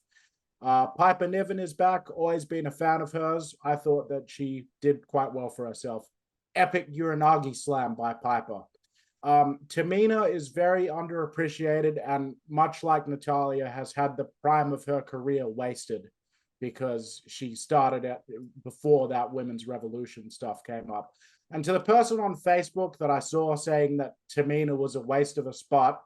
Piper Niven is back. Always been a fan of hers. I thought that she did quite well for herself. Epic Uranagi slam by Piper. Tamina is very underappreciated, and much like Natalya, has had the prime of her career wasted because she started before that women's revolution stuff came up. And to the person on Facebook that I saw saying that Tamina was a waste of a spot,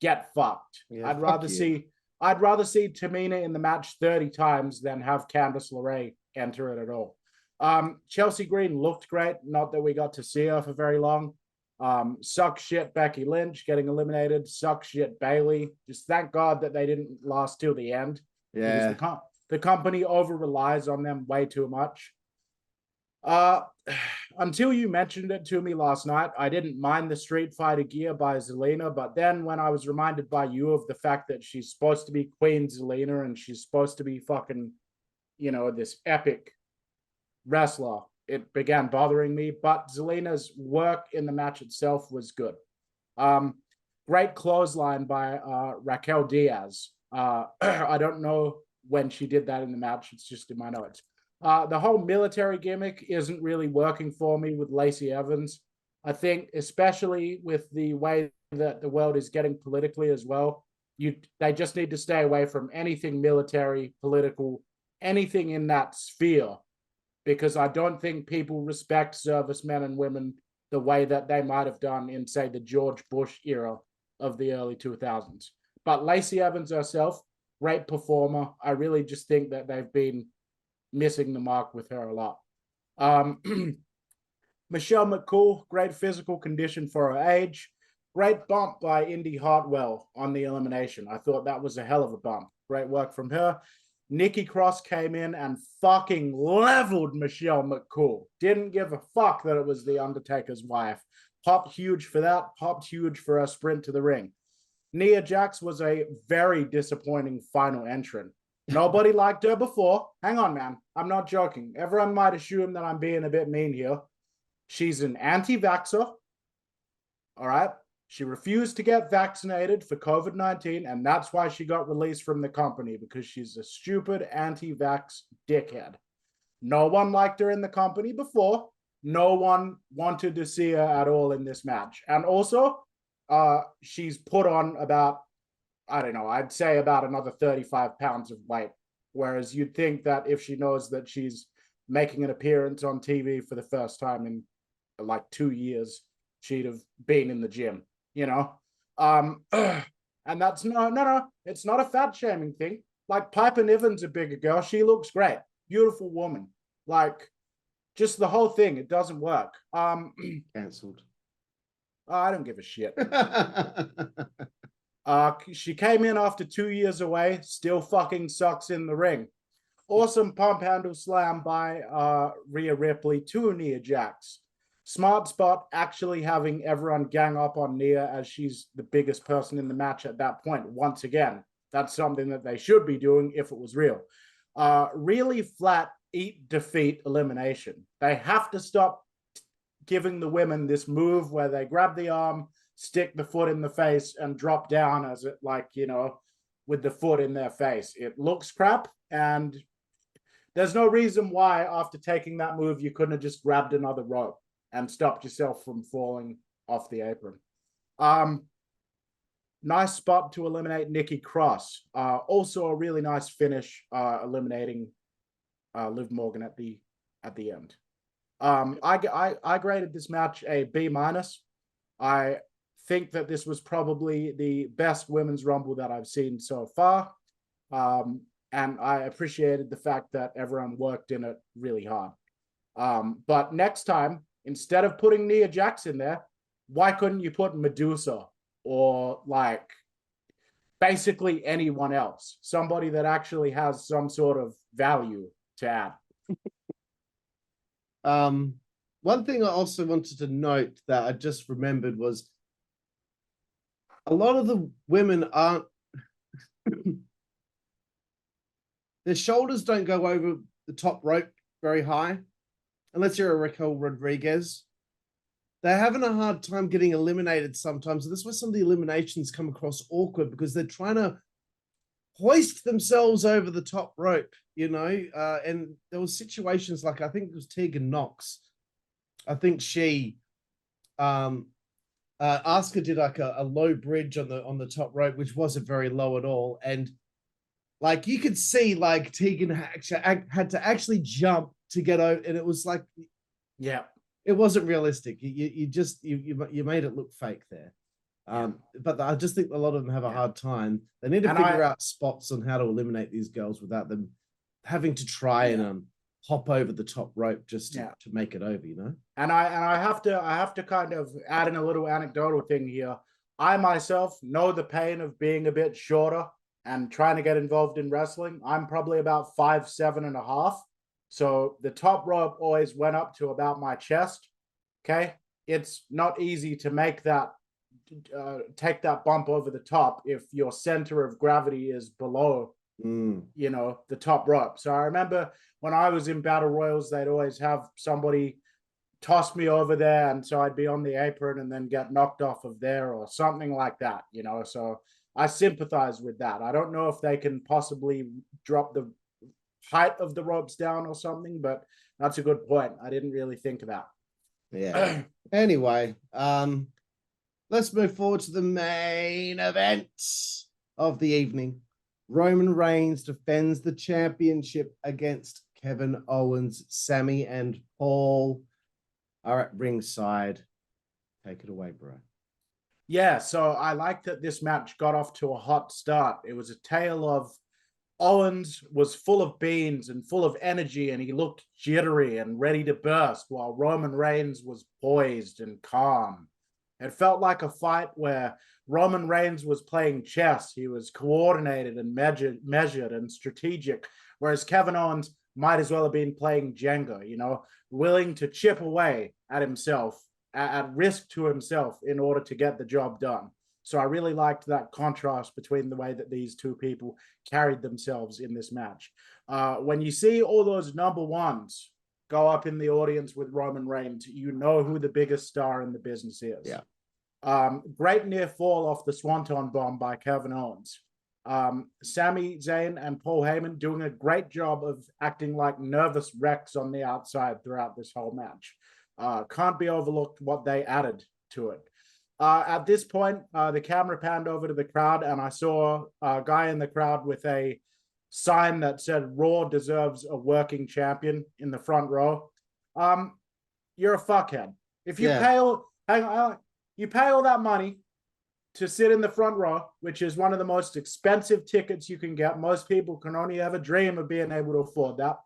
get fucked. Yeah, I'd rather see Tamina in the match 30 times than have Candice LeRae enter it at all. Chelsea Green looked great. Not that we got to see her for very long. Suck shit Becky Lynch getting eliminated. Suck shit Bailey. Just thank God that they didn't last till the end. Yeah. Because the company over relies on them way too much. Until you mentioned it to me last night, I didn't mind the Street Fighter gear by Zelina, but then when I was reminded by you of the fact that she's supposed to be Queen Zelina and she's supposed to be fucking, this epic wrestler, it began bothering me. But Zelina's work in the match itself was good. Great clothesline by Raquel Diaz. I don't know when she did that in the match. It's just in my notes. The whole military gimmick isn't really working for me with Lacey Evans. I think, especially with the way that the world is getting politically as well, they just need to stay away from anything military, political, anything in that sphere, because I don't think people respect servicemen and women the way that they might have done in, say, the George Bush era of the early 2000s. But Lacey Evans herself, great performer. I really just think that they've been missing the mark with her a lot. Michelle McCool, great physical condition for her age. Great bump by Indy Hartwell on the elimination. I thought that was a hell of a bump. Great work from her. Nikki Cross came in and fucking leveled Michelle McCool. Didn't give a fuck that it was the Undertaker's wife. Popped huge for that. Popped huge for her sprint to the ring. Nia Jax was a very disappointing final entrant. Nobody liked her before. Hang on, man. I'm not joking. Everyone might assume that I'm being a bit mean here. She's an anti-vaxxer. All right? She refused to get vaccinated for COVID-19, and that's why she got released from the company, because she's a stupid anti-vax dickhead. No one liked her in the company before. No one wanted to see her at all in this match. And also, she's put on about, I don't know, I'd say about another 35 pounds of weight. Whereas you'd think that if she knows that she's making an appearance on TV for the first time in like 2 years, she'd have been in the gym, And that's no, it's not a fat shaming thing. Like Piper Niven's a bigger girl. She looks great. Beautiful woman. Like just the whole thing, it doesn't work. Cancelled. I don't give a shit. She came in after 2 years away, still fucking sucks in the ring. Awesome pump handle slam by Rhea Ripley to Nia Jax. Smart spot, actually having everyone gang up on Nia as she's the biggest person in the match at that point. Once again, that's something that they should be doing if it was real. Really flat eat, defeat, elimination. They have to stop giving the women this move where they grab the arm, stick the foot in the face, and drop down as it, with the foot in their face. It looks crap, and there's no reason why after taking that move you couldn't have just grabbed another rope and stopped yourself from falling off the apron. Nice spot to eliminate Nikki Cross. Also a really nice finish, eliminating Liv Morgan at the end. I graded this match a B-. I think that this was probably the best women's rumble that I've seen so far. And I appreciated the fact that everyone worked in it really hard. But next time, instead of putting Nia Jax in there, why couldn't you put Medusa or basically anyone else? Somebody that actually has some sort of value to add. One thing I also wanted to note that I just remembered was a lot of the women aren't their shoulders don't go over the top rope very high, unless you're a Raquel Rodriguez. They're having a hard time getting eliminated sometimes. And that's why some of the eliminations come across awkward, because they're trying to hoist themselves over the top rope, and there was situations like, I think it was Tegan Knox. I think she, Asuka did a low bridge on the top rope, which wasn't very low at all. And you could see Tegan had to actually jump to get over, and it was yeah, it wasn't realistic. You made it look fake there. But I just think a lot of them have a hard time. They need to figure out spots on how to eliminate these girls without them having to try and hop over the top rope just to make it over, you know. And I have to kind of add in a little anecdotal thing here. I myself know the pain of being a bit shorter and trying to get involved in wrestling. I'm probably about 5'7.5". So the top rope always went up to about my chest. Okay. It's not easy to make that, take that bump over the top if your center of gravity is below, you know, the top rope. So I remember when I was in battle royals, they'd always have somebody toss me over there, and so I'd be on the apron and then get knocked off of there or something like that, you know. So I sympathize with that. I don't know if they can possibly drop the height of the ropes down or something, but that's a good point. I didn't really think of that. Yeah. Anyway, let's move forward to the main event of the evening. Roman Reigns defends the championship against Kevin Owens. Sammy and Paul are at ringside. Take it away, bro. Yeah, so I like that this match got off to a hot start. It was a tale of Owens was full of beans and full of energy, and he looked jittery and ready to burst, while Roman Reigns was poised and calm. It felt like a fight where Roman Reigns was playing chess. He was coordinated and measured and strategic, whereas Kevin Owens might as well have been playing Jenga, you know, willing to chip away at himself, at risk to himself in order to get the job done. So I really liked that contrast between the way that these two people carried themselves in this match. When you see all those number ones go up in the audience with Roman Reigns, you know who the biggest star in the business is. Yeah. Great near fall off the Swanton Bomb by Kevin Owens. Sami Zayn and Paul Heyman doing a great job of acting like nervous wrecks on the outside throughout this whole match. Can't be overlooked what they added to it. At this point, the camera panned over to the crowd, and I saw a guy in the crowd with a sign that said Raw deserves a working champion in the front row. You're a fuckhead. If you pay all, you pay all that money to sit in the front row, which is one of the most expensive tickets you can get. Most people can only ever dream of being able to afford that.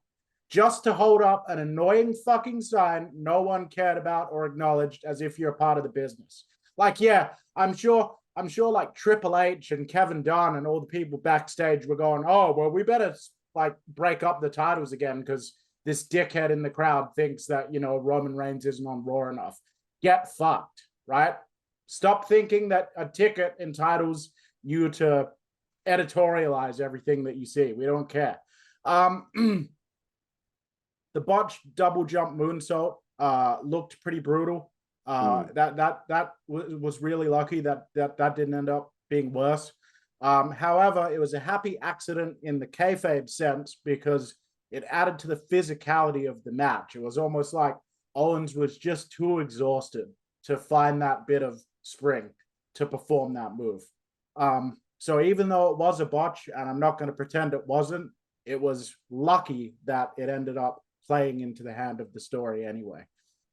Just to hold up an annoying fucking sign no one cared about or acknowledged as if you're a part of the business. Like, yeah, I'm sure like Triple H and Kevin Dunn and all the people backstage were going, oh, well, we better like break up the titles again because this dickhead in the crowd thinks that, you know, Roman Reigns isn't on Raw enough. Get fucked, right? Stop thinking that a ticket entitles you to editorialize everything that you see. We don't care. The botched double jump moonsault looked pretty brutal. That was really lucky that didn't end up being worse. However, it was a happy accident in the kayfabe sense because it added to the physicality of the match. It was almost like Owens was just too exhausted to find that bit of spring to perform that move. So even though it was a botch, and I'm not going to pretend it wasn't, it was lucky that it ended up playing into the hand of the story anyway.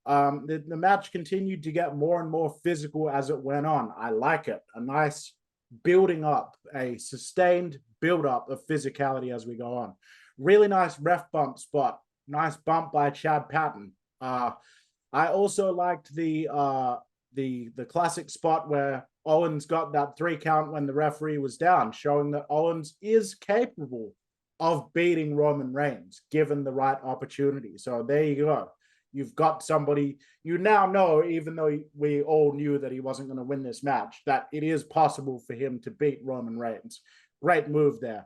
The match continued to get more and more physical as it went on. I like it. A nice building up, a sustained build up of physicality as we go on. Really nice ref bump spot. Nice bump by Chad Patton. I also liked the classic spot where Owens got that 3 count when the referee was down, showing that Owens is capable of beating Roman Reigns given the right opportunity. So there you go. You've got somebody you now know, even though we all knew that he wasn't going to win this match, that it is possible for him to beat Roman Reigns. Great move there.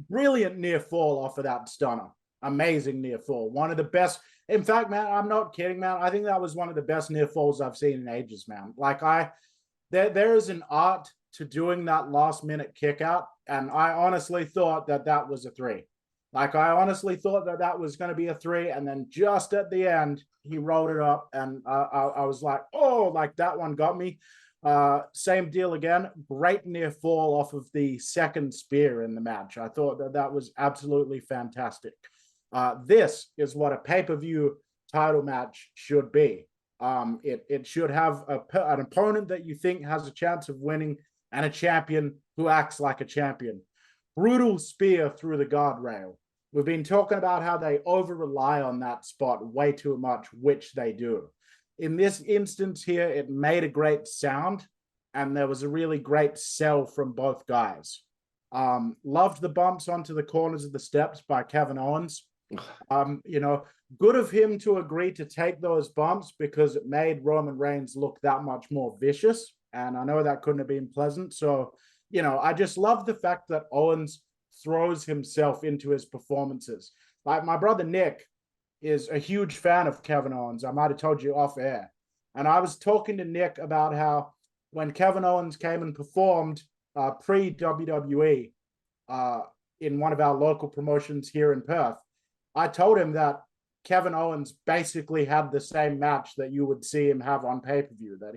Brilliant near fall off of that stunner. Amazing near fall. One of the best. In fact, man, I'm not kidding, man. I think that was one of the best near falls I've seen in ages, man. Like there is an art to doing that last minute kick out. And I honestly thought that was a 3. Like, I honestly thought that was going to be a 3. And then just at the end, he rolled it up. And I was like, oh, like that one got me. Same deal again. Great near fall off of the second spear in the match. I thought that was absolutely fantastic. This is what a pay-per-view title match should be. It should have an opponent that you think has a chance of winning and a champion who acts like a champion. Brutal spear through the guardrail. We've been talking about how they over-rely on that spot way too much, which they do. In this instance here, it made a great sound, and there was a really great sell from both guys. Loved the bumps onto the corners of the steps by Kevin Owens. Good of him to agree to take those bumps because it made Roman Reigns look that much more vicious. And I know that couldn't have been pleasant. So, I just love the fact that Owens throws himself into his performances. Like my brother Nick is a huge fan of Kevin Owens. I might have told you off air. And I was talking to Nick about how when Kevin Owens came and performed pre-WWE in one of our local promotions here in Perth, I told him that Kevin Owens basically had the same match that you would see him have on pay-per-view, that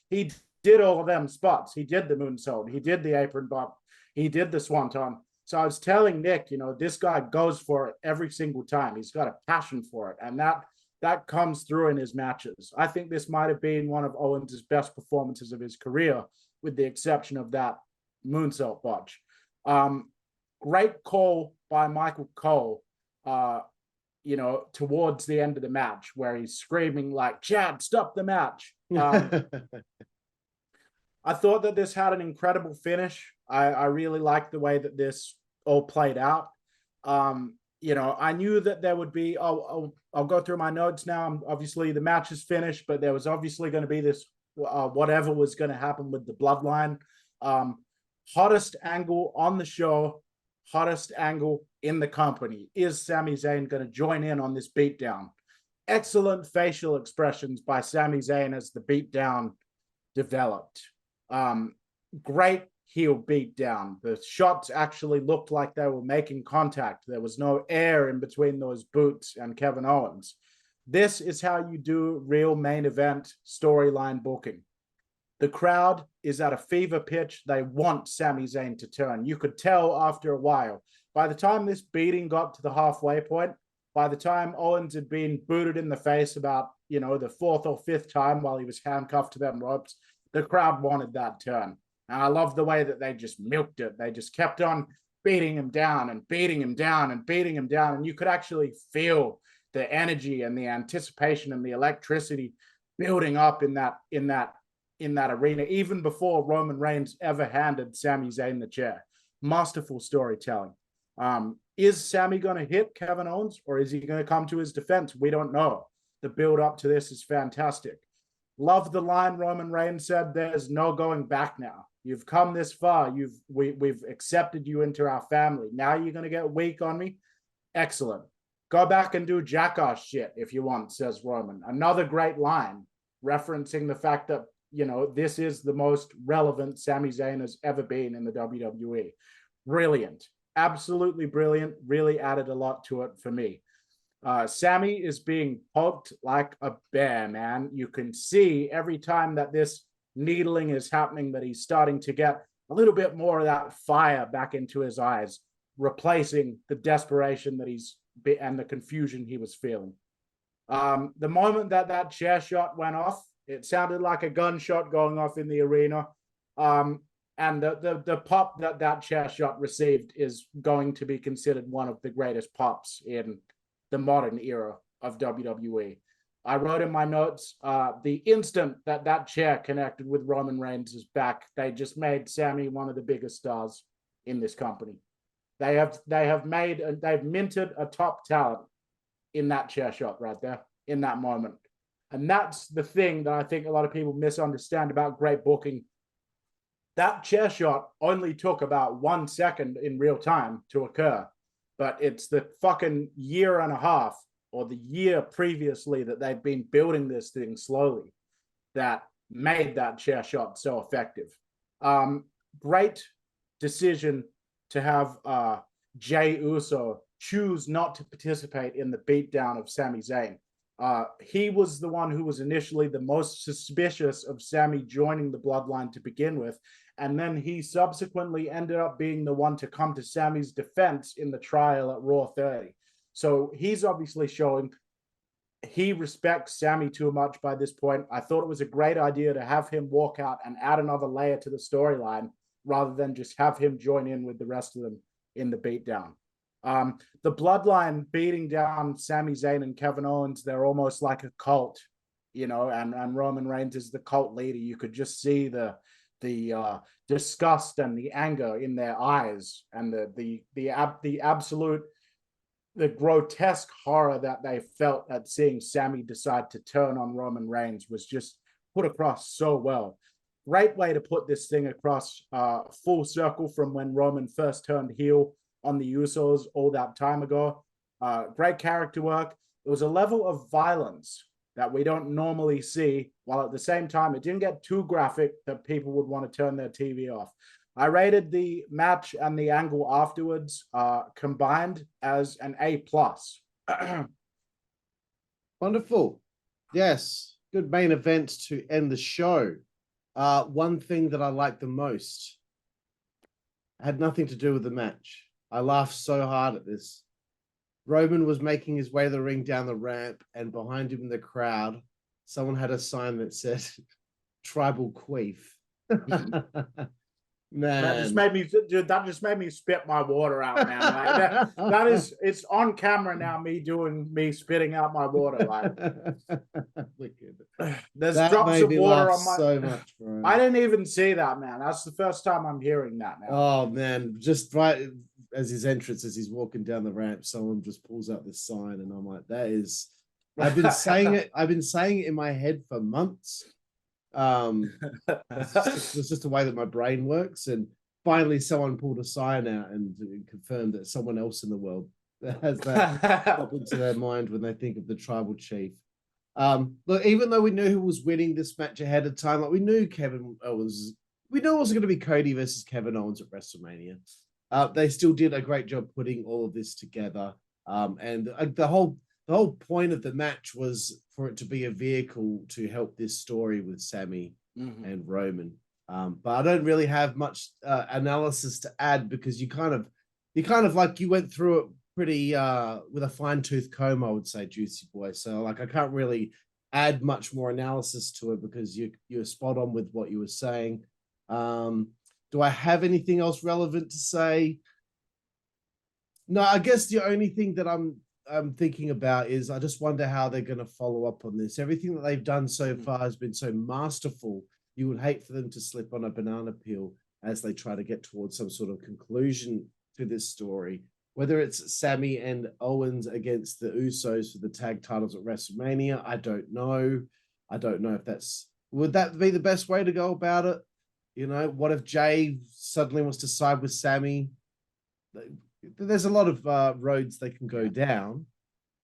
he did all of them spots. He did the moonsault, he did the apron bump, he did the swanton. So I was telling Nick, this guy goes for it every single time. He's got a passion for it, and that comes through in his matches. I think this might have been one of Owens' best performances of his career, with the exception of that moonsault botch. Great call by Michael Cole, towards the end of the match, where he's screaming like, "Chad, stop the match." I thought that this had an incredible finish. I really liked the way that this all played out. I knew that there would be, I'll go through my notes now. Obviously, the match is finished, but there was obviously going to be this, whatever was going to happen with the bloodline. Hottest angle on the show, hottest angle in the company. Is Sami Zayn going to join in on this beatdown? Excellent facial expressions by Sami Zayn as the beatdown developed. Great heel beatdown. The shots actually looked like they were making contact. There was no air in between those boots and Kevin Owens. This is how you do real main event storyline booking. The crowd is at a fever pitch. They want Sami Zayn to turn. You could tell after a while. By the time this beating got to the halfway point, by the time Owens had been booted in the face about, the fourth or fifth time while he was handcuffed to them ropes, the crowd wanted that turn. And I love the way that they just milked it. They just kept on beating him down and beating him down and beating him down. And you could actually feel the energy and the anticipation and the electricity building up in that arena, even before Roman Reigns ever handed Sami Zayn the chair. Masterful storytelling. Is Sami going to hit Kevin Owens, or is he going to come to his defense? We don't know. The build up to this is fantastic. Love the line Roman Reigns said, "There's no going back now. You've come this far. We've accepted you into our family. Now you're going to get weak on me? Excellent. Go back and do jackass shit if you want," says Roman. Another great line referencing the fact that, this is the most relevant Sami Zayn has ever been in the WWE. Brilliant. Absolutely brilliant. Really added a lot to it for me. Sami is being poked like a bear, man. You can see every time that this needling is happening that he's starting to get a little bit more of that fire back into his eyes, replacing the desperation that and the confusion he was feeling. The moment that chair shot went off, it sounded like a gunshot going off in the arena. And the pop that chair shot received is going to be considered one of the greatest pops in the modern era of WWE. I wrote in my notes, the instant that chair connected with Roman Reigns' back, they just made Sami one of the biggest stars in this company. They've minted a top talent in that chair shot right there, in that moment. And that's the thing that I think a lot of people misunderstand about great booking. That chair shot only took about 1 second in real time to occur, but it's the fucking year and a half or the year previously that they've been building this thing slowly that made that chair shot so effective. Great decision to have Jey Uso choose not to participate in the beatdown of Sami Zayn. He was the one who was initially the most suspicious of Sami joining the bloodline to begin with, and then he subsequently ended up being the one to come to Sami's defense in the trial at Raw 30. So he's obviously showing he respects Sammy too much by this point. I thought it was a great idea to have him walk out and add another layer to the storyline rather than just have him join in with the rest of them in the beatdown. The Bloodline beating down Sami Zayn and Kevin Owens, they're almost like a cult, you know, and Roman Reigns is the cult leader. You could just see the disgust and the anger in their eyes, and the absolute, the grotesque horror that they felt at seeing Sammy decide to turn on Roman Reigns was just put across so well. Great way to put this thing across, full circle from when Roman first turned heel on the Usos all that time ago. Great character work. It was a level of violence that we don't normally see, while at the same time it didn't get too graphic that people would want to turn their TV off. I rated the match and the angle afterwards combined as an A+. Wonderful. Yes, good main event to end the show. One thing that I liked the most had nothing to do with the match. I laughed so hard at this. Roman was making his way to the ring down the ramp, and behind him in the crowd, someone had a sign that said "Tribal Queef." Man, that just made me spit my water out, man. Like that is, it's on camera now. Me spitting out my water. Like, there's that drops of water on my. So much, bro. I didn't even see that, man. That's the first time I'm hearing that now. Oh man, just right as his entrance, as he's walking down the ramp, someone just pulls out this sign, and I'm like, that is. I've been saying it. I've been saying it in my head for months. It's just the way that my brain works, and finally someone pulled a sign out and confirmed that someone else in the world has that pop into their mind when they think of the tribal chief. Look, even though we knew who was winning this match ahead of time, like we knew Kevin Owens, we knew it wasn't going to be Cody versus Kevin Owens at WrestleMania. They still did a great job putting all of this together, and the whole point of the match was for it to be a vehicle to help this story with Sammy and Roman. But I don't really have much analysis to add, because you kind of like you went through it pretty with a fine-tooth comb, I would say, Juicy Boy. So like I can't really add much more analysis to it, because you're spot on with what you were saying. Do I have anything else relevant to say? No, I guess the only thing that I'm thinking about is I just wonder how they're going to follow up on this. Everything that they've done so far has been so masterful. You would hate for them to slip on a banana peel as they try to get towards some sort of conclusion to this story. Whether it's Sammy and Owens against the Usos for the tag titles at WrestleMania, I don't know. I don't know if would that be the best way to go about it? You know, what if Jay suddenly wants to side with Sammy? There's a lot of roads they can go down.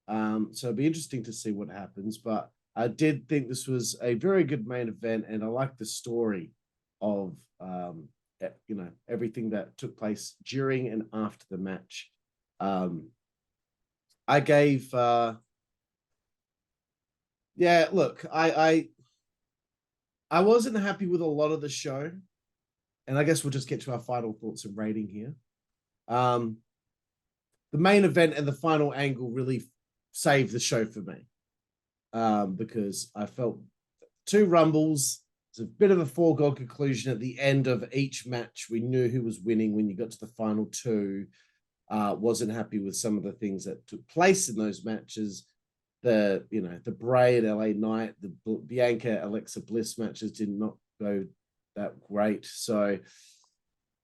So it'd be interesting to see what happens. But I did think this was a very good main event, and I like the story of everything that took place during and after the match. I gave look, I wasn't happy with a lot of the show, and I guess we'll just get to our final thoughts and rating here. The main event and the final angle really saved the show for me, because I felt 2 Rumbles. It's a bit of a foregone conclusion at the end of each match. We knew who was winning when you got to the final 2. Wasn't happy with some of the things that took place in those matches. The Bray and LA Knight, the Bianca Alexa Bliss matches did not go that great. So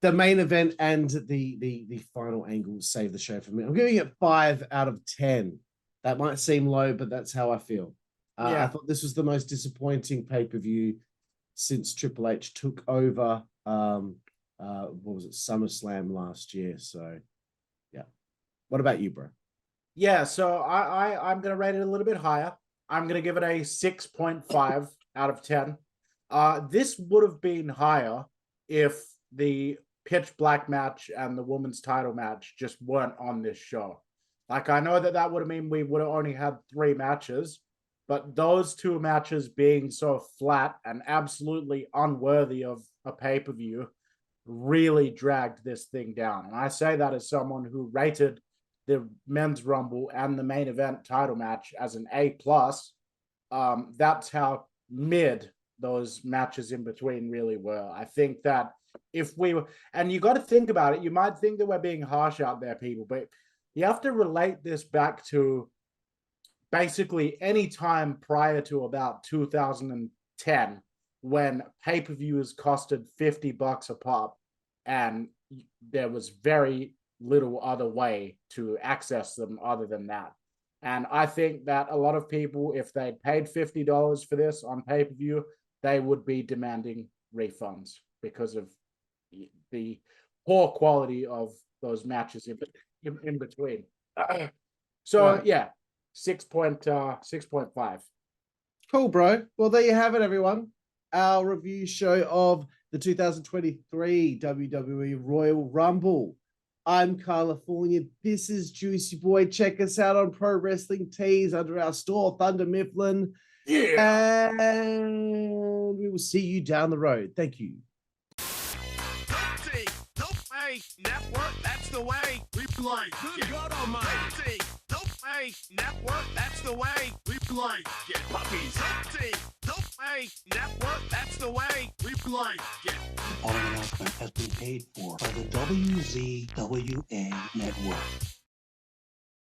the main event and the final angle saved the show for me. I'm giving it 5 out of 10. That might seem low, but that's how I feel. I thought this was the most disappointing pay-per-view since Triple H took over. SummerSlam last year. So, yeah. What about you, bro? Yeah, so I'm going to rate it a little bit higher. I'm going to give it a 6.5 out of 10. This would have been higher if the Pitch Black match and the women's title match just weren't on this show. Like, I know that would have mean we would have only had 3 matches, but those 2 matches being so flat and absolutely unworthy of a pay-per-view really dragged this thing down. And I say that as someone who rated the men's Rumble and the main event title match as an A plus. That's how mid those matches in between really were. I think that if we were, and you got to think about it, you might think that we're being harsh out there, people, but you have to relate this back to basically any time prior to about 2010 when pay-per-views costed $50 a pop and there was very little other way to access them other than that. And I think that a lot of people, if they paid $50 for this on pay-per-view, they would be demanding refunds because of the poor quality of those matches in between. So Right. yeah, 6.5. Cool, bro. Well, there you have it, everyone. Our review show of the 2023 WWE Royal Rumble. I'm Karlifornia. This is Jooseyboy. Check us out on Pro Wrestling Tees under our store, Thunder Mifflin. Yeah. And we will see you down the road. Thank you. WZWA Network, that's the way we play. Good God Almighty. WZWA Network, that's the way we play. Get puppies. WZWA Network, that's the way we play. Get. The following announcement has been paid for by the WZWA Network.